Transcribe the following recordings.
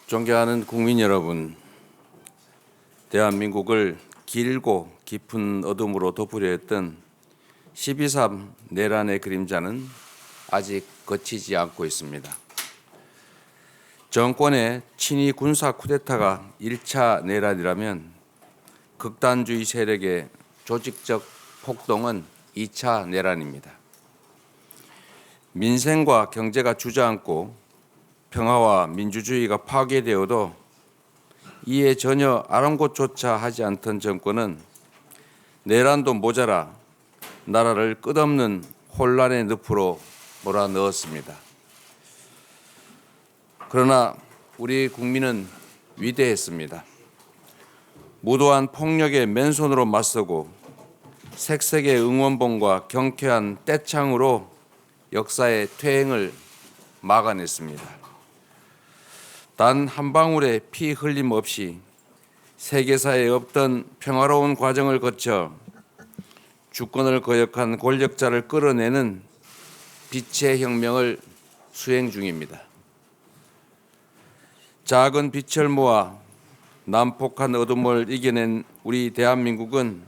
존경하는 국민 여러분, 대한민국을 길고 깊은 어둠으로 덮으려 했던 12.3 내란의 그림자는 아직 걷히지 않고 있습니다. 정권의 친위 군사 쿠데타가 1차 내란이라면 극단주의 세력의 조직적 폭동은 2차 내란입니다. 민생과 경제가 주저앉고 평화와 민주주의가 파괴되어도 이에 전혀 아랑곳조차 하지 않던 정권은 내란도 모자라 나라를 끝없는 혼란의 늪으로 몰아넣었습니다. 그러나 우리 국민은 위대했습니다. 무도한 폭력에 맨손으로 맞서고 색색의 응원봉과 경쾌한 떼창으로 역사의 퇴행을 막아냈습니다. 단 한 방울의 피 흘림 없이 세계사에 없던 평화로운 과정을 거쳐 주권을 거역한 권력자를 끌어내는 빛의 혁명을 수행 중입니다. 작은 빛을 모아 난폭한 어둠을 이겨낸 우리 대한민국은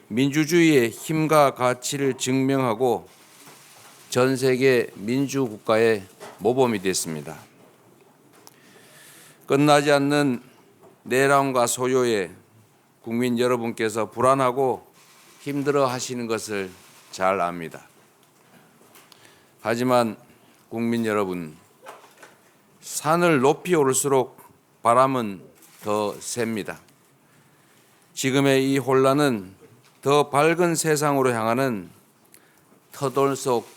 민주주의의 힘과 가치를 증명하고 전 세계 민주국가의 모범이 됐습니다. 끝나지 않는 내란과 소요에 국민 여러분께서 불안하고 힘들어 하시는 것을 잘 압니다. 하지만 국민 여러분, 산을 높이 오를수록 바람은 더 셉니다. 지금의 이 혼란은 더 밝은 세상으로 향하는 터돌 속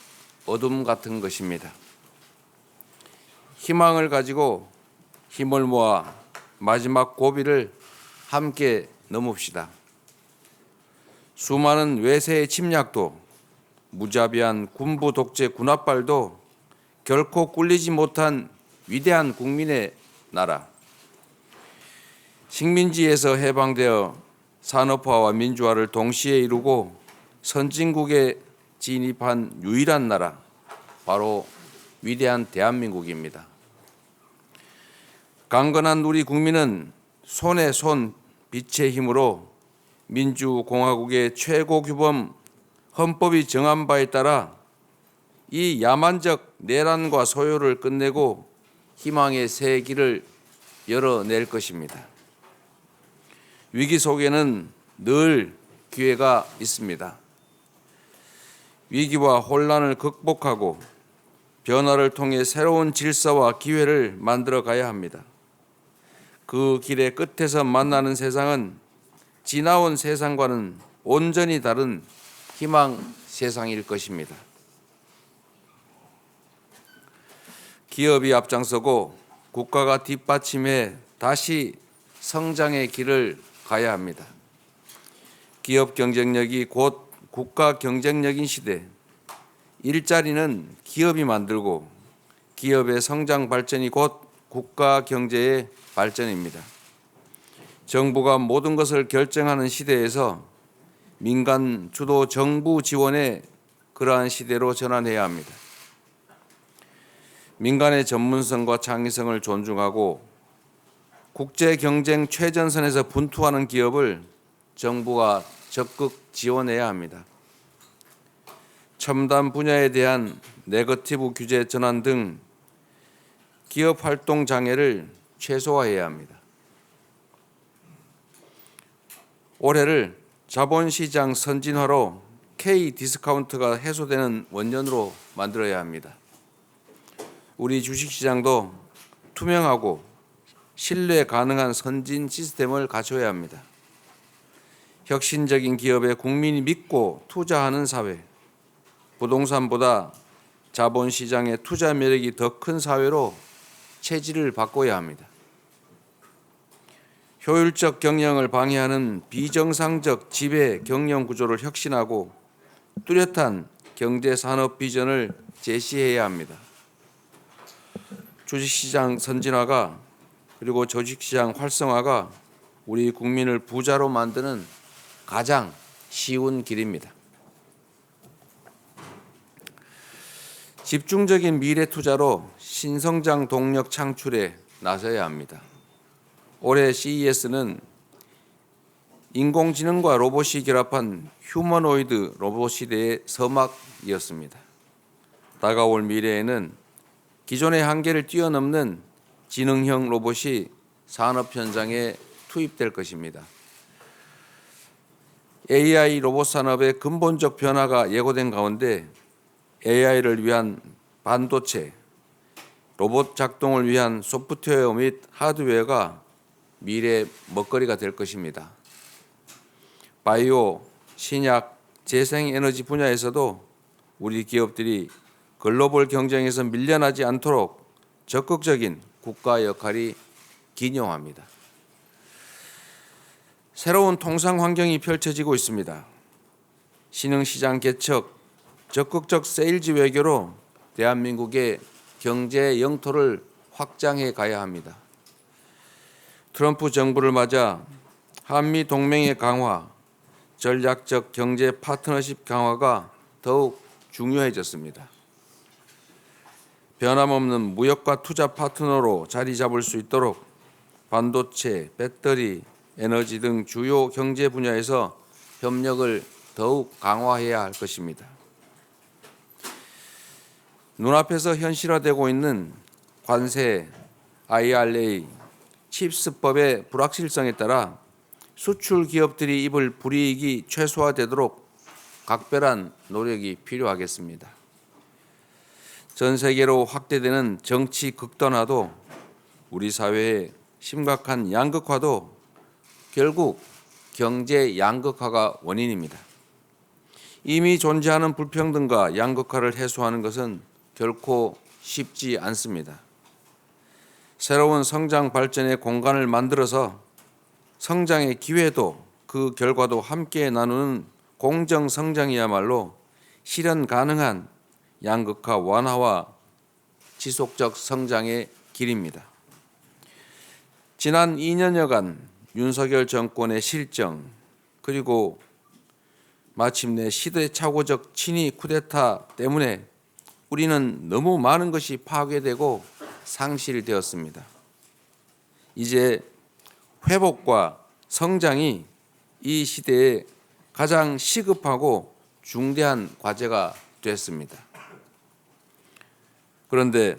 어둠 같은 것입니다. 희망을 가지고 힘을 모아 마지막 고비를 함께 넘읍시다. 수많은 외세의 침략도 무자비한 군부 독재 군합발도 결코 꿀리지 못한 위대한 국민의 나라. 식민지에서 해방되어 산업화와 민주화를 동시에 이루고 선진국에 진입한 유일한 나라, 바로 위대한 대한민국입니다. 강건한 우리 국민은 손에 손 빛의 힘으로 민주공화국의 최고 규범 헌법이 정한 바에 따라 이 야만적 내란과 소요를 끝내고 희망의 새 길을 열어낼 것입니다. 위기 속에는 늘 기회가 있습니다. 위기와 혼란을 극복하고 변화를 통해 새로운 질서와 기회를 만들어 가야 합니다. 그 길의 끝에서 만나는 세상은 지나온 세상과는 온전히 다른 희망 세상일 것입니다. 기업이 앞장서고 국가가 뒷받침해 다시 성장의 길을 가야 합니다. 기업 경쟁력이 곧 국가 경쟁력인 시대, 일자리는 기업이 만들고 기업의 성장 발전이 곧 국가 경제의 발전입니다. 정부가 모든 것을 결정하는 시대에서 민간 주도 정부 지원의 그러한 시대로 전환해야 합니다. 민간의 전문성과 창의성을 존중하고 국제 경쟁 최전선에서 분투하는 기업을 정부가 적극 지원해야 합니다. 첨단 분야에 대한 네거티브 규제 전환 등 기업 활동 장애를 최소화해야 합니다. 올해를 자본시장 선진화로 K-디스카운트가 해소되는 원년으로 만들어야 합니다. 우리 주식시장도 투명하고 신뢰 가능한 선진 시스템을 갖춰야 합니다. 혁신적인 기업에 국민이 믿고 투자하는 사회, 부동산보다 자본시장의 투자 매력이 더 큰 사회로 체질을 바꿔야 합니다. 효율적 경영을 방해하는 비정상적 지배 경영 구조를 혁신하고 뚜렷한 경제산업 비전을 제시해야 합니다. 주식시장 선진화가 그리고 조직시장 활성화가 우리 국민을 부자로 만드는 가장 쉬운 길입니다. 집중적인 미래 투자로 신성장 동력 창출에 나서야 합니다. 올해 CES는 인공지능과 로봇이 결합한 휴머노이드 로봇 시대의 서막이었습니다. 다가올 미래에는 기존의 한계를 뛰어넘는 지능형 로봇이 산업 현장에 투입될 것입니다. AI 로봇 산업의 근본적 변화가 예고된 가운데 AI를 위한 반도체, 로봇 작동을 위한 소프트웨어 및 하드웨어가 미래의 먹거리가 될 것입니다. 바이오, 신약, 재생에너지 분야에서도 우리 기업들이 글로벌 경쟁에서 밀려나지 않도록 적극적인 국가 역할이 기여합니다. 새로운 통상 환경이 펼쳐지고 있습니다. 신흥시장 개척, 적극적 세일즈 외교로 대한민국의 경제 영토를 확장해 가야 합니다. 트럼프 정부를 맞아 한미 동맹의 강화, 전략적 경제 파트너십 강화가 더욱 중요해졌습니다. 변함없는 무역과 투자 파트너로 자리 잡을 수 있도록 반도체, 배터리, 에너지 등 주요 경제 분야에서 협력을 더욱 강화해야 할 것입니다. 눈앞에서 현실화되고 있는 관세, IRA, 칩스법의 불확실성에 따라 수출 기업들이 입을 불이익이 최소화되도록 각별한 노력이 필요하겠습니다. 전 세계로 확대되는 정치 극단화도 우리 사회의 심각한 양극화도 결국 경제 양극화가 원인입니다. 이미 존재하는 불평등과 양극화를 해소하는 것은 결코 쉽지 않습니다. 새로운 성장 발전의 공간을 만들어서 성장의 기회도 그 결과도 함께 나누는 공정 성장이야말로 실현 가능한 양극화 완화와 지속적 성장의 길입니다. 지난 2년여간 윤석열 정권의 실정 그리고 마침내 시대착오적 친위 쿠데타 때문에 우리는 너무 많은 것이 파괴되고 상실되었습니다. 이제 회복과 성장이 이 시대에 가장 시급하고 중대한 과제가 됐습니다. 그런데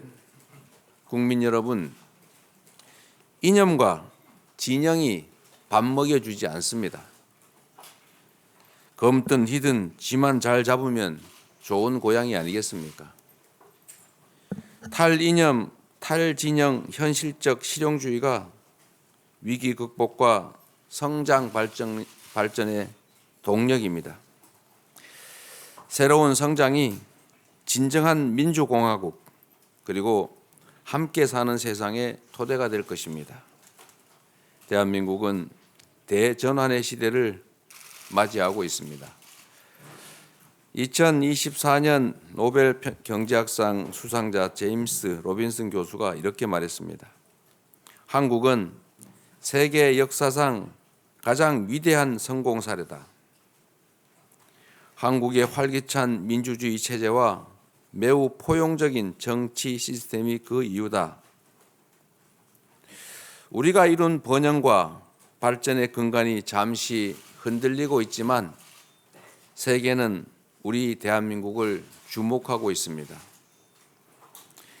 국민 여러분, 이념과 진영이 밥 먹여주지 않습니다. 검든 희든 지만 잘 잡으면 좋은 고양이 아니겠습니까? 탈이념, 탈진영, 현실적 실용주의가 위기 극복과 성장 발전의 동력입니다. 새로운 성장이 진정한 민주공화국 그리고 함께 사는 세상의 토대가 될 것입니다. 대한민국은 대전환의 시대를 맞이하고 있습니다. 2024년 노벨 경제학상 수상자 제임스 로빈슨 교수가 이렇게 말했습니다. 한국은 세계 역사상 가장 위대한 성공 사례다. 한국의 활기찬 민주주의 체제와 매우 포용적인 정치 시스템이 그 이유다. 우리가 이룬 번영과 발전의 근간이 잠시 흔들리고 있지만 세계는 우리 대한민국을 주목하고 있습니다.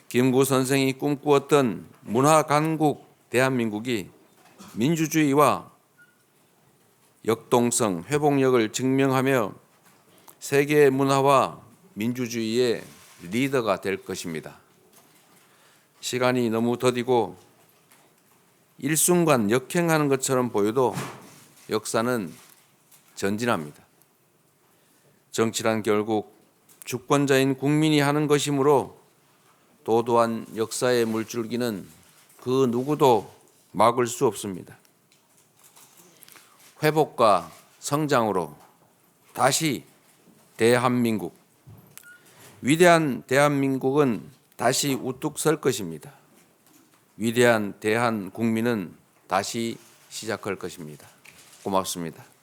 김구 선생이 꿈꾸었던 문화 강국 대한민국이 민주주의와 역동성, 회복력을 증명하며 세계 문화와 민주주의의 리더가 될 것입니다. 시간이 너무 더디고 일순간 역행하는 것처럼 보여도 역사는 전진합니다. 정치란 결국 주권자인 국민이 하는 것이므로 도도한 역사의 물줄기는 그 누구도 막을 수 없습니다. 회복과 성장으로 다시 대한민국, 위대한 대한민국은 다시 우뚝 설 것입니다. 위대한 대한국민은 다시 시작할 것입니다. 고맙습니다.